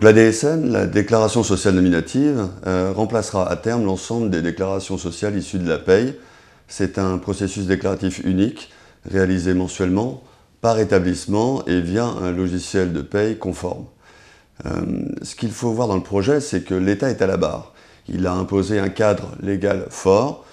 Donc la DSN, la déclaration sociale nominative, remplacera à terme l'ensemble des déclarations sociales issues de la paye. C'est un processus déclaratif unique, réalisé mensuellement, par établissement et via un logiciel de paye conforme. Ce qu'il faut voir dans le projet, c'est que l'État est à la barre. Il a imposé un cadre légal fort.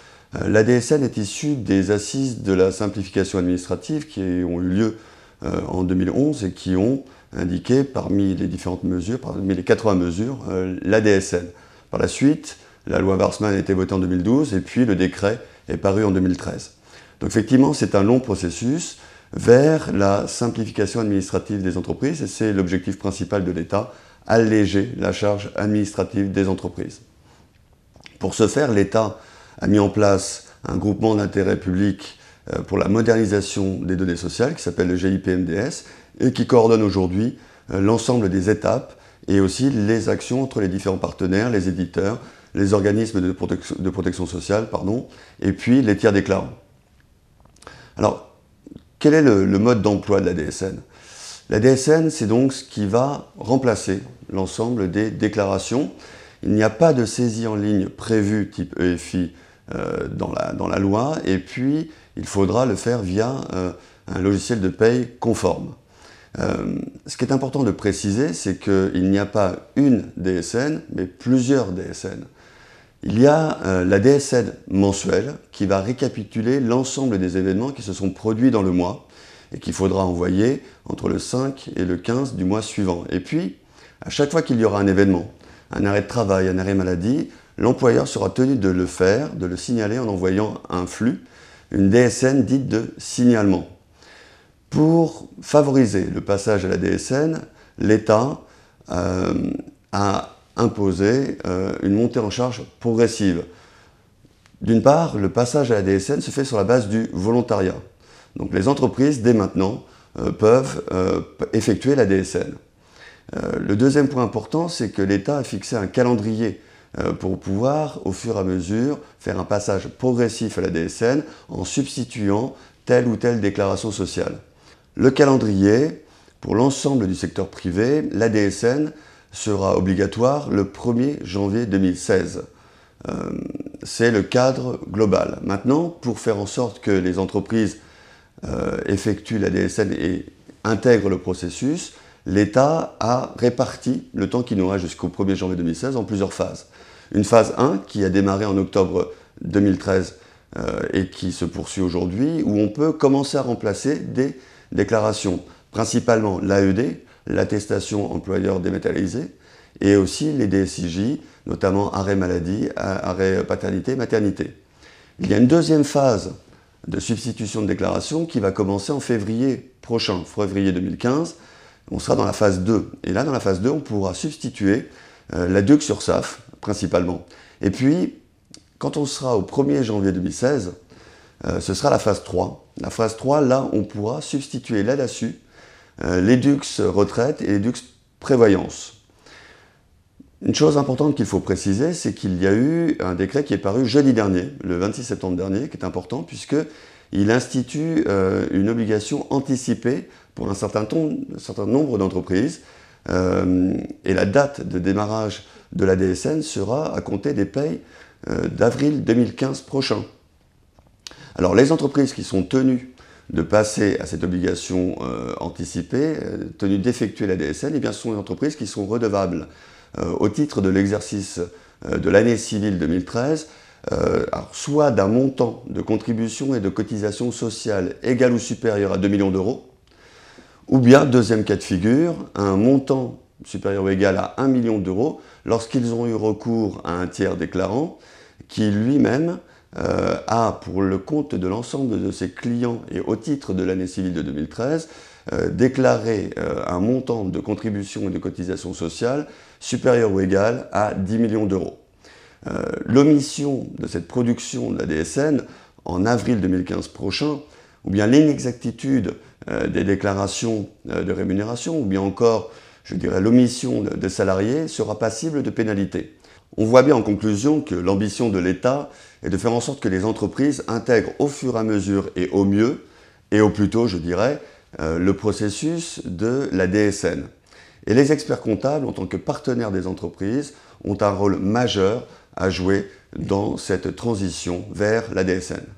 La DSN est issue des assises de la simplification administrative qui ont eu lieu en 2011 et qui ont indiqué parmi les différentes mesures, parmi les 80 mesures, la DSN. Par la suite, la loi Warsmann a été votée en 2012 et puis le décret est paru en 2013. Donc effectivement, c'est un long processus vers la simplification administrative des entreprises et c'est l'objectif principal de l'État, alléger la charge administrative des entreprises. Pour ce faire, l'État a mis en place un groupement d'intérêt public pour la modernisation des données sociales qui s'appelle le GIPMDS et qui coordonne aujourd'hui l'ensemble des étapes et aussi les actions entre les différents partenaires, les éditeurs, les organismes de protection sociale, et puis les tiers déclarants. Alors, quel est le mode d'emploi de la DSN? La DSN, c'est donc ce qui va remplacer l'ensemble des déclarations. Il n'y a pas de saisie en ligne prévue type EFI dans la loi, et puis il faudra le faire via un logiciel de paye conforme. Ce qui est important de préciser, c'est qu'il n'y a pas une DSN, mais plusieurs DSN. Il y a la DSN mensuelle qui va récapituler l'ensemble des événements qui se sont produits dans le mois et qu'il faudra envoyer entre le 5 et le 15 du mois suivant. Et puis, à chaque fois qu'il y aura un événement, un arrêt de travail, un arrêt maladie, l'employeur sera tenu de le faire, de le signaler en envoyant un flux, une DSN dite de signalement. Pour favoriser le passage à la DSN, l'État a imposé une montée en charge progressive. D'une part, le passage à la DSN se fait sur la base du volontariat. Donc les entreprises, dès maintenant, peuvent effectuer la DSN. Le deuxième point important, c'est que l'État a fixé un calendrier pour pouvoir, au fur et à mesure, faire un passage progressif à la DSN en substituant telle ou telle déclaration sociale. Le calendrier, pour l'ensemble du secteur privé, la DSN sera obligatoire le 1er janvier 2016. C'est le cadre global. Maintenant, pour faire en sorte que les entreprises effectuent la DSN et intègrent le processus, l'État a réparti le temps qui nous reste jusqu'au 1er janvier 2016 en plusieurs phases. Une phase 1 qui a démarré en octobre 2013 et qui se poursuit aujourd'hui, où on peut commencer à remplacer des déclarations, principalement l'AED, l'attestation employeur dématérialisée, et aussi les DSIJ, notamment arrêt maladie, arrêt paternité, maternité. Il y a une deuxième phase de substitution de déclaration qui va commencer en février prochain, février 2015. On sera dans la phase 2. Et là, dans la phase 2, on pourra substituer la DUC-URSSAF, principalement. Et puis, quand on sera au 1er janvier 2016, ce sera la phase 3. La phase 3, là, on pourra substituer là-dessus les DUX retraite et les DUX prévoyance. Une chose importante qu'il faut préciser, c'est qu'il y a eu un décret qui est paru jeudi dernier, le 26 septembre dernier, qui est important puisqu'il institue une obligation anticipée pour un certain nombre d'entreprises et la date de démarrage de la DSN sera à compter des payes d'avril 2015 prochain. Alors les entreprises qui sont tenues de passer à cette obligation anticipée, tenues d'effectuer la DSN, eh bien, ce sont les entreprises qui sont redevables au titre de l'exercice de l'année civile 2013, alors soit d'un montant de contribution et de cotisation sociale égal ou supérieur à 2 millions d'euros, ou bien, deuxième cas de figure, un montant supérieur ou égal à 1 million d'euros lorsqu'ils ont eu recours à un tiers déclarant qui lui-même a, pour le compte de l'ensemble de ses clients et au titre de l'année civile de 2013, déclaré un montant de contribution et de cotisation sociale supérieur ou égal à 10 millions d'euros. L'omission de cette production de la DSN en avril 2015 prochain, ou bien l'inexactitude des déclarations de rémunération, ou bien encore, je dirais, l'omission des salariés sera passible de pénalité. On voit bien en conclusion que l'ambition de l'État est de faire en sorte que les entreprises intègrent au fur et à mesure et au mieux, et au plus tôt, je dirais, le processus de la DSN. Et les experts comptables, en tant que partenaires des entreprises, ont un rôle majeur à jouer dans cette transition vers la DSN.